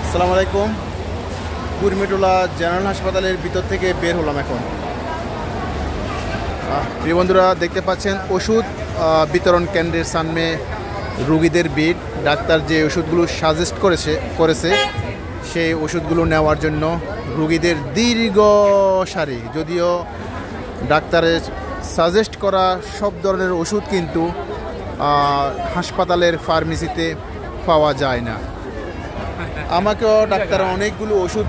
আসসালামু আলাইকুম। কুর্মিটোলা জেনারেল হাসপাতালের ভিতর থেকে বের হলাম এখন। প্রিয় বন্ধুরা, দেখতে পাচ্ছেন ওষুধ বিতরণ কেন্দ্রের সামনে রুগীদের ভিড়। ডাক্তার যে ওষুধগুলো সাজেস্ট করেছে সেই ওষুধগুলো নেওয়ার জন্য রুগীদের দীর্ঘ সারি। যদিও ডাক্তারের সাজেস্ট করা সব ধরনের ওষুধ কিন্তু হাসপাতালের ফার্মেসিতে পাওয়া যায় না। আমাকেও ডাক্তার অনেকগুলো ওষুধ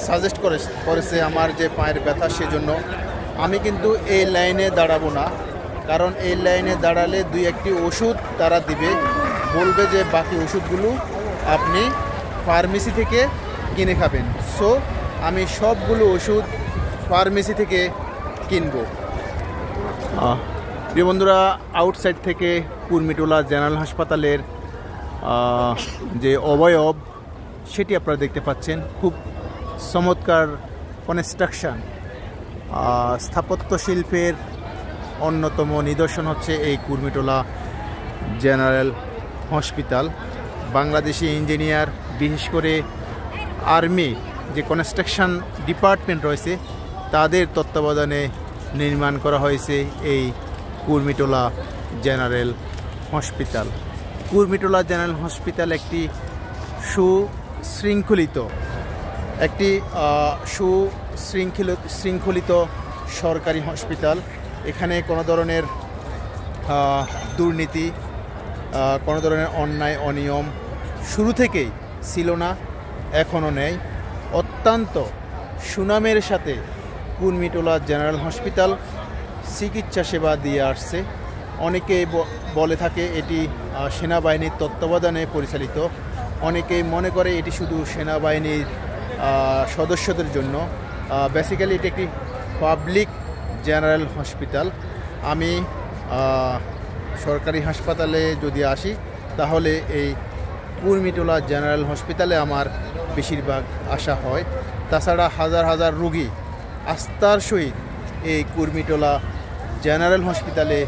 সাজেস্ট করেছে আমার যে পায়ের ব্যথা, সেজন্য আমি কিন্তু এই লাইনে দাঁড়াবো না। কারণ এই লাইনে দাঁড়ালে দুই একটি ওষুধ তারা দিবে, বলবে যে বাকি ওষুধগুলো আপনি ফার্মেসি থেকে কিনে খাবেন। সো আমি সবগুলো ওষুধ ফার্মেসি থেকে কিনবো। প্রিয় বন্ধুরা, আউটসাইড থেকে কুর্মিটোলা জেনারেল হাসপাতালের যে অবয়ব সেটি আপনারা দেখতে পাচ্ছেন। খুব চমৎকার কনস্ট্রাকশন। স্থাপত্য শিল্পের অন্যতম নিদর্শন হচ্ছে এই Kurmitola general hospital. Bangladeshi engineer, বিশেষ করে আর্মি যে কনস্ট্রাকশন ডিপার্টমেন্ট রয়েছে তাদের তত্ত্বাবধানে নির্মাণ করা হয়েছে এই Kurmitola general hospital. Kurmitola general hospital একটি সুশৃঙ্খলিত সরকারি হসপিটাল। এখানে কোনো ধরনের দুর্নীতি, কোনো ধরনের অন্যায় অনিয়ম শুরু থেকেই ছিল না, এখনও নেই। অত্যন্ত সুনামের সাথে কুর্মিটোলা জেনারেল হসপিটাল চিকিৎসা সেবা দিয়ে আসছে। অনেকেই বলে থাকে এটি সেনাবাহিনীর তত্ত্বাবধানে পরিচালিত। অনেকেই মনে করে এটি শুধু সেনাবাহিনীর সদস্যদের জন্য। বেসিক্যালি এটি একটি পাবলিক জেনারেল হসপিটাল। আমি সরকারি হাসপাতালে যদি আসি তাহলে এই কুর্মিটোলা জেনারেল হসপিটালে আমার বেশিরভাগ আসা হয়। তাছাড়া হাজার হাজার রুগী আস্থার সহিত এই কুর্মিটোলা জেনারেল হসপিটালে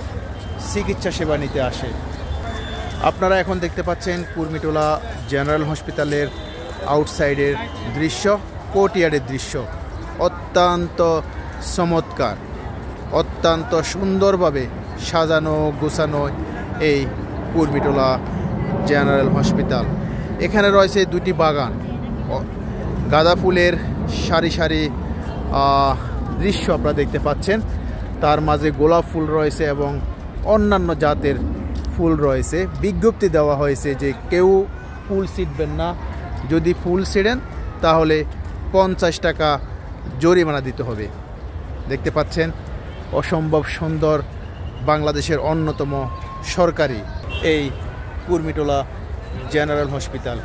চিকিৎসা সেবা নিতে আসে। আপনারা এখন দেখতে পাচ্ছেন কুর্মিটোলা জেনারেল হসপিটালের আউটসাইডের দৃশ্য, কোর্টইয়ার্ডের দৃশ্য। অত্যন্ত চমৎকার, অত্যন্ত সুন্দরভাবে সাজানো গোছানো এই কুর্মিটোলা জেনারেল হসপিটাল। এখানে রয়েছে দুটি বাগান, গাঁদা ফুলের সারি সারি দৃশ্য আপনারা দেখতে পাচ্ছেন। তার মাঝে গোলাপ ফুল রয়েছে এবং অন্যান্য জাতের ফুল রয়েছে। বিজ্ঞপ্তি দেওয়া হয়েছে যে কেউ ফুল ছিঁড়বেন না, যদি ফুল ছিঁড়েন তাহলে 50 টাকা জরিমানা দিতে হবে। দেখতে পাচ্ছেন অসম্ভব সুন্দর বাংলাদেশের অন্যতম সরকারি এই কুর্মিটোলা জেনারেল হসপিটাল।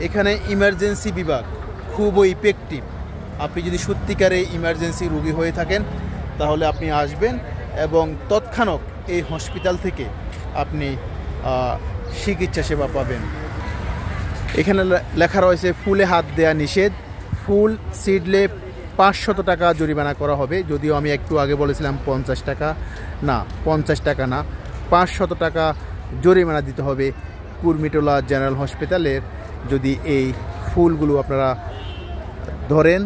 এখানে ইমার্জেন্সি বিভাগ খুবই ইফেক্টিভ। আপনি যদি সত্যিকারে ইমার্জেন্সি রোগী হয়ে থাকেন তাহলে আপনি আসবেন এবং তৎক্ষণাৎ এই হসপিটাল থেকে আপনি চিকিৎসা সেবা পাবেন। এখানে লেখা রয়েছে ফুলে হাত দেয়া নিষেধ, ফুল ছিঁড়লে 500 টাকা জরিমানা করা হবে। যদিও আমি একটু আগে বলেছিলাম 50 টাকা, না 50 টাকা না, 500 টাকা জরিমানা দিতে হবে কুর্মিটোলা জেনারেল হসপিটালের যদি এই ফুলগুলো আপনারা ধরেন।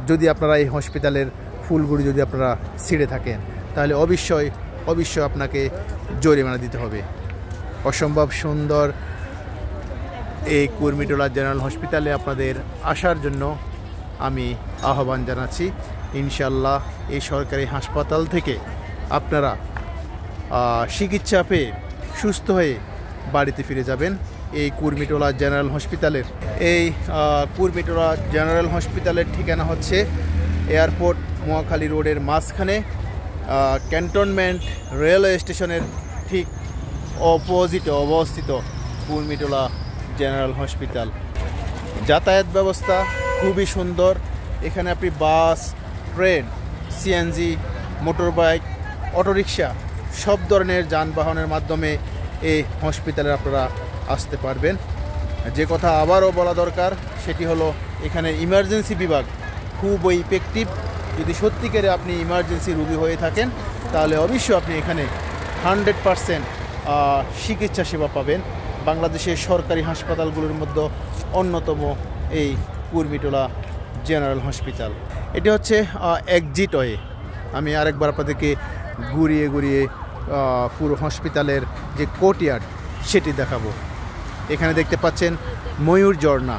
যদি আপনারা এই হসপিটালের ফুলগুলো যদি আপনারা ছিঁড়ে থাকেন তাহলে অবশ্যই আপনাকে জরিমানা দিতে হবে। অসম্ভব সুন্দর এই কুর্মিটোলা জেনারেল হসপিটালে আপনাদের আসার জন্য আমি আহ্বান জানাচ্ছি। ইনশাল্লাহ এই সরকারি হাসপাতাল থেকে আপনারা চিকিৎসা পেয়ে সুস্থ হয়ে বাড়িতে ফিরে যাবেন। এই কুর্মিটোলা জেনারেল হসপিটালের কুর্মিটোলা জেনারেল হসপিটালের ঠিকানা হচ্ছে এয়ারপোর্ট মহাখালী রোডের মাঝখানে, ক্যান্টনমেন্ট রেলওয়ে স্টেশনের ঠিক অপোজিটে অবস্থিত কুর্মিটোলা জেনারেল হসপিটাল। যাতায়াত ব্যবস্থা খুবই সুন্দর। এখানে আপনি bus, train, CNG, motor bike, autorickshaw সব ধরনের যানবাহনের মাধ্যমে এই হসপিটালে আপনারা আসতে পারবেন। যে কথা আবারও বলা দরকার সেটি হলো এখানে ইমার্জেন্সি বিভাগ খুবই ইফেক্টিভ। যদি সত্যিকারে আপনি ইমার্জেন্সি রোগী হয়ে থাকেন তাহলে অবশ্যই আপনি এখানে 100% চিকিৎসা সেবা পাবেন। বাংলাদেশের সরকারি হাসপাতালগুলোর মধ্যে অন্যতম এই কুর্মিটোলা জেনারেল হসপিটাল। এটি হচ্ছে এক্সিট ওয়ে। আমি আরেকবার আপনাদেরকে ঘুরিয়ে ঘুরিয়ে পুরো হসপিটালের যে কোর্টইয়ার্ড সেটি দেখাবো। এখানে দেখতে পাচ্ছেন ময়ূর ঝর্ণা,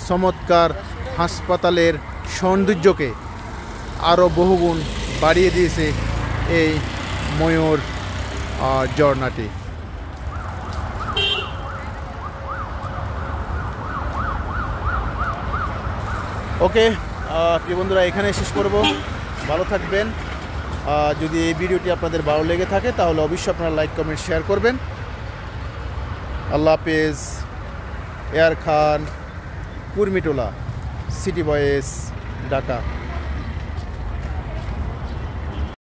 চমৎকার হাসপাতালের সৌন্দর্যকে আরও বহুগুণ বাড়িয়ে দিয়েছে এই ময়ূর ঝর্ণাটি। ওকে প্রিয় বন্ধুরা, এখানে শেষ করব। ভালো থাকবেন। যদি এই ভিডিওটি আপনাদের ভালো লেগে থাকে তাহলে অবশ্যই আপনারা লাইক কমেন্ট শেয়ার করবেন। আল্লাহ হাফেজ। এয়ার খান, কুর্মিটোলা, সিটি বয়েস, ঢাকা।